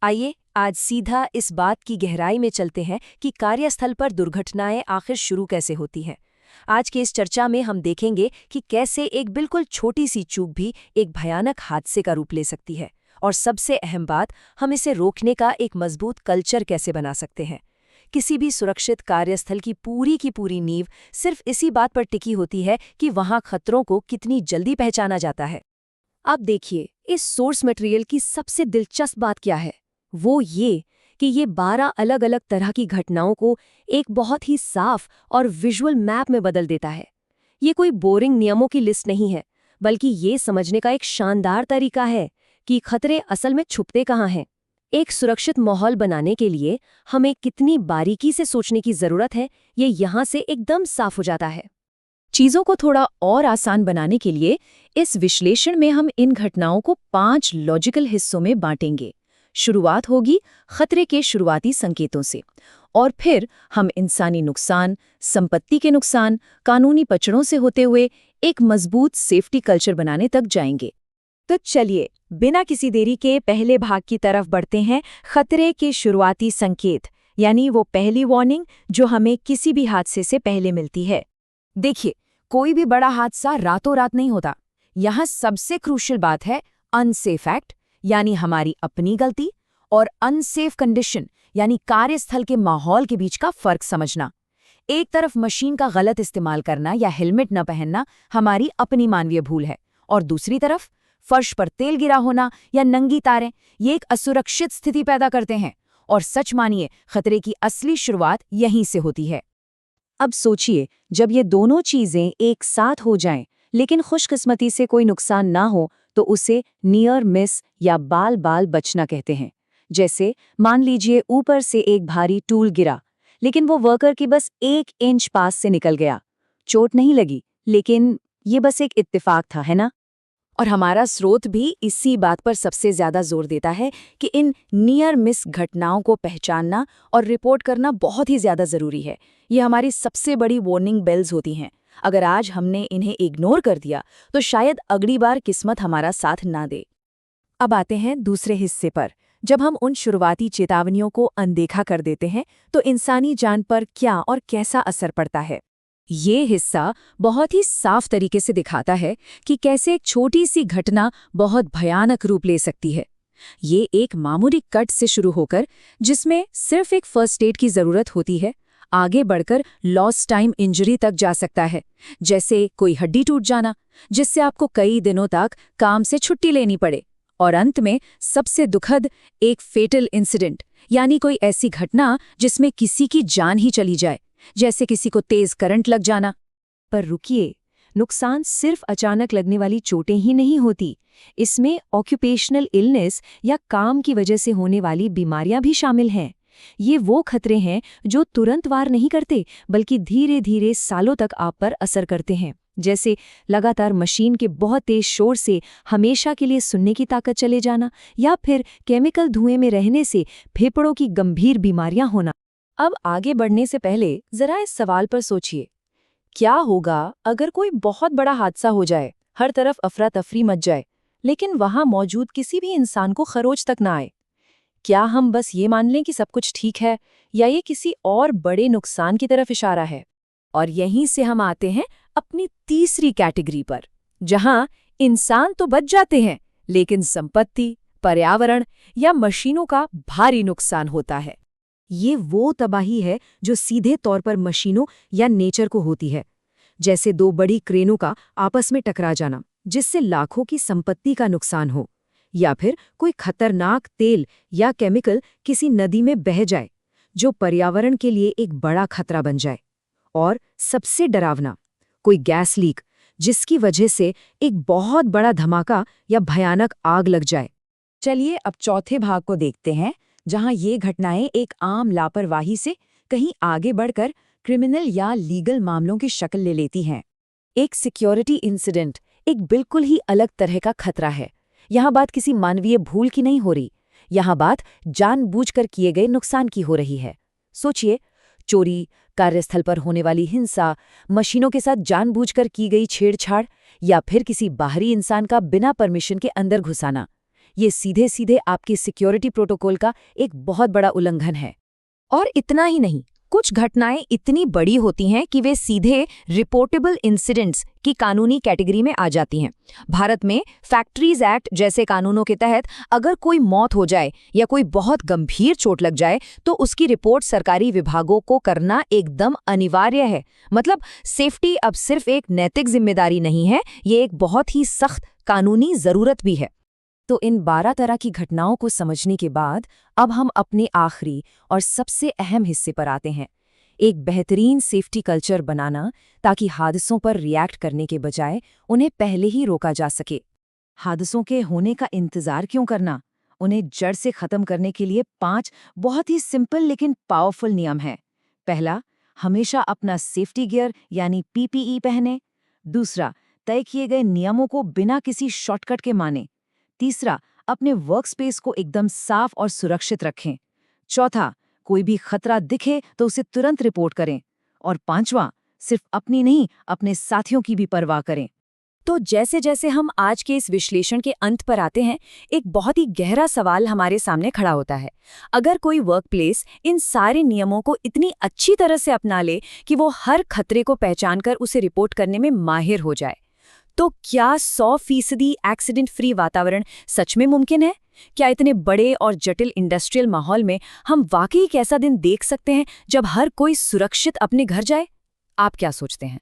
आइए आज सीधा इस बात की गहराई में चलते हैं कि कार्यस्थल पर दुर्घटनाएं आखिर शुरू कैसे होती हैं। आज की इस चर्चा में हम देखेंगे कि कैसे एक बिल्कुल छोटी सी चूक भी एक भयानक हादसे का रूप ले सकती है, और सबसे अहम बात, हम इसे रोकने का एक मजबूत कल्चर कैसे बना सकते हैं। किसी भी सुरक्षित कार्यस्थल की पूरी नींव सिर्फ इसी बात पर टिकी होती है कि वहां खतरों को कितनी जल्दी पहचाना जाता है। अब देखिए, इस सोर्स मटेरियल की सबसे दिलचस्प बात क्या है। वो ये कि ये 12 अलग अलग तरह की घटनाओं को एक बहुत ही साफ और विजुअल मैप में बदल देता है। ये कोई बोरिंग नियमों की लिस्ट नहीं है, बल्कि ये समझने का एक शानदार तरीका है कि खतरे असल में छुपते कहाँ हैं। एक सुरक्षित माहौल बनाने के लिए हमें कितनी बारीकी से सोचने की जरूरत है, ये यहाँ से एकदम साफ हो जाता है। चीजों को थोड़ा और आसान बनाने के लिए इस विश्लेषण में हम इन घटनाओं को 5 लॉजिकल हिस्सों में बांटेंगे। शुरुआत होगी खतरे के शुरुआती संकेतों से, और फिर हम इंसानी नुकसान, संपत्ति के नुकसान, कानूनी पचड़ों से होते हुए एक मजबूत सेफ्टी कल्चर बनाने तक जाएंगे। तो चलिए, बिना किसी देरी के पहले भाग की तरफ बढ़ते हैं। खतरे के शुरुआती संकेत, यानी वो पहली वार्निंग जो हमें किसी भी हादसे से पहले मिलती है। देखिए, कोई भी बड़ा हादसा रातों रात नहीं होता। यहाँ सबसे क्रूशियल बात है अनसेफ एक्ट, यानी हमारी अपनी गलती, और अनसेफ कंडीशन, यानी कार्यस्थल के माहौल के बीच का फर्क समझना। एक तरफ मशीन का गलत इस्तेमाल करना या हेलमेट न पहनना हमारी अपनी मानवीय भूल है, और दूसरी तरफ फर्श पर तेल गिरा होना या नंगी तारें, ये एक असुरक्षित स्थिति पैदा करते हैं। और सच मानिए, खतरे की असली शुरुआत यहीं से होती है। अब सोचिए, जब ये दोनों चीजें एक साथ हो जाएं, लेकिन खुशकिस्मती से कोई नुकसान ना हो, तो उसे नियर मिस या बाल बाल बचना कहते हैं। जैसे मान लीजिए ऊपर से एक भारी टूल गिरा, लेकिन वो वर्कर की बस 1 इंच पास से निकल गया। चोट नहीं लगी, लेकिन ये बस एक इत्तेफाक था, है ना? और हमारा स्रोत भी इसी बात पर सबसे ज्यादा जोर देता है कि इन नियर मिस घटनाओं को पहचानना और रिपोर्ट करना बहुत ही ज्यादा जरूरी है। ये हमारी सबसे बड़ी वार्निंग बेल्स होती हैं। अगर आज हमने इन्हें इग्नोर कर दिया, तो शायद अगली बार किस्मत हमारा साथ ना दे। अब आते हैं दूसरे हिस्से पर। जब हम उन शुरुआती चेतावनियों को अनदेखा कर देते हैं, तो इंसानी जान पर क्या और कैसा असर पड़ता है। ये हिस्सा बहुत ही साफ तरीके से दिखाता है कि कैसे एक छोटी सी घटना बहुत भयानक रूप ले सकती है। ये एक मामूली कट से शुरू होकर, जिसमें सिर्फ एक फर्स्ट एड की जरूरत होती है, आगे बढ़कर लॉस्ट टाइम इंजरी तक जा सकता है। जैसे कोई हड्डी टूट जाना, जिससे आपको कई दिनों तक काम से छुट्टी लेनी पड़े। और अंत में सबसे दुखद, एक फेटल इंसिडेंट, यानी कोई ऐसी घटना जिसमें किसी की जान ही चली जाए, जैसे किसी को तेज करंट लग जाना। पर रुकिए, नुकसान सिर्फ अचानक लगने वाली चोटें ही नहीं होती। इसमें ऑक्यूपेशनल इलनेस या काम की वजह से होने वाली बीमारियां भी शामिल हैं। ये वो खतरे हैं जो तुरंत वार नहीं करते, बल्कि धीरे धीरे सालों तक आप पर असर करते हैं। जैसे लगातार मशीन के बहुत तेज शोर से हमेशा के लिए सुनने की ताकत चले जाना, या फिर केमिकल धुएं में रहने से फेफड़ों की गंभीर बीमारियां होना। अब आगे बढ़ने से पहले जरा इस सवाल पर सोचिए, क्या होगा अगर कोई बहुत बड़ा हादसा हो जाए, हर तरफ अफरा तफरी मच जाए, लेकिन वहां मौजूद किसी भी इंसान को खरोच तक ना आए? क्या हम बस ये मान लें कि सब कुछ ठीक है, या ये किसी और बड़े नुकसान की तरफ इशारा है? और यहीं से हम आते हैं अपनी तीसरी कैटेगरी पर, जहां इंसान तो बच जाते हैं, लेकिन संपत्ति, पर्यावरण या मशीनों का भारी नुकसान होता है। ये वो तबाही है जो सीधे तौर पर मशीनों या नेचर को होती है। जैसे 2 बड़ी क्रेनों का आपस में टकरा जाना, जिससे लाखों की संपत्ति का नुकसान हो, या फिर कोई खतरनाक तेल या केमिकल किसी नदी में बह जाए, जो पर्यावरण के लिए एक बड़ा खतरा बन जाए। और सबसे डरावना, कोई गैस लीक, जिसकी वजह से एक बहुत बड़ा धमाका या भयानक आग लग जाए। चलिए अब चौथे भाग को देखते हैं, जहां ये घटनाएं एक आम लापरवाही से कहीं आगे बढ़कर क्रिमिनल या लीगल मामलों की शक्ल ले लेती हैं। एक सिक्योरिटी इंसिडेंट एक बिल्कुल ही अलग तरह का खतरा है। यहाँ बात किसी मानवीय भूल की नहीं हो रही, यहाँ बात जानबूझकर किए गए नुकसान की हो रही है। सोचिए, चोरी, कार्यस्थल पर होने वाली हिंसा, मशीनों के साथ जानबूझकर की गई छेड़छाड़, या फिर किसी बाहरी इंसान का बिना परमिशन के अंदर घुसाना। ये सीधे सीधे आपकी सिक्योरिटी प्रोटोकॉल का एक बहुत बड़ा उल्लंघन है। और इतना ही नहीं, कुछ घटनाएं इतनी बड़ी होती हैं कि वे सीधे रिपोर्टेबल इंसिडेंट्स की कानूनी कैटेगरी में आ जाती हैं। भारत में फैक्ट्रीज एक्ट जैसे कानूनों के तहत अगर कोई मौत हो जाए या कोई बहुत गंभीर चोट लग जाए तो उसकी रिपोर्ट सरकारी विभागों को करना एकदम अनिवार्य है। मतलब सेफ्टी अब सिर्फ एक नैतिक जिम्मेदारी नहीं है, ये एक बहुत ही सख्त कानूनी जरूरत भी है। तो इन 12 तरह की घटनाओं को समझने के बाद अब हम अपने आखिरी और सबसे अहम हिस्से पर आते हैं, एक बेहतरीन सेफ्टी कल्चर बनाना ताकि हादसों पर रिएक्ट करने के बजाय उन्हें पहले ही रोका जा सके। हादसों के होने का इंतजार क्यों करना? उन्हें जड़ से खत्म करने के लिए 5 बहुत ही सिंपल लेकिन पावरफुल नियम हैं। पहला, हमेशा अपना सेफ्टी गियर यानी पीपीई पहने। दूसरा, तय किए गए नियमों को बिना किसी शॉर्टकट के माने। तीसरा, अपने वर्कस्पेस को एकदम साफ और सुरक्षित रखें। चौथा, कोई भी खतरा दिखे तो उसे तुरंत रिपोर्ट करें। और पांचवा, सिर्फ अपनी नहीं, अपने साथियों की भी परवाह करें। तो जैसे जैसे हम आज के इस विश्लेषण के अंत पर आते हैं, एक बहुत ही गहरा सवाल हमारे सामने खड़ा होता है। अगर कोई वर्कप्लेस इन सारे नियमों को इतनी अच्छी तरह से अपना ले कि वो हर खतरे को पहचानकर उसे रिपोर्ट करने में माहिर हो जाए, तो क्या 100% एक्सीडेंट फ्री वातावरण सच में मुमकिन है? क्या इतने बड़े और जटिल इंडस्ट्रियल माहौल में हम वाकई एक ऐसा दिन देख सकते हैं जब हर कोई सुरक्षित अपने घर जाए? आप क्या सोचते हैं?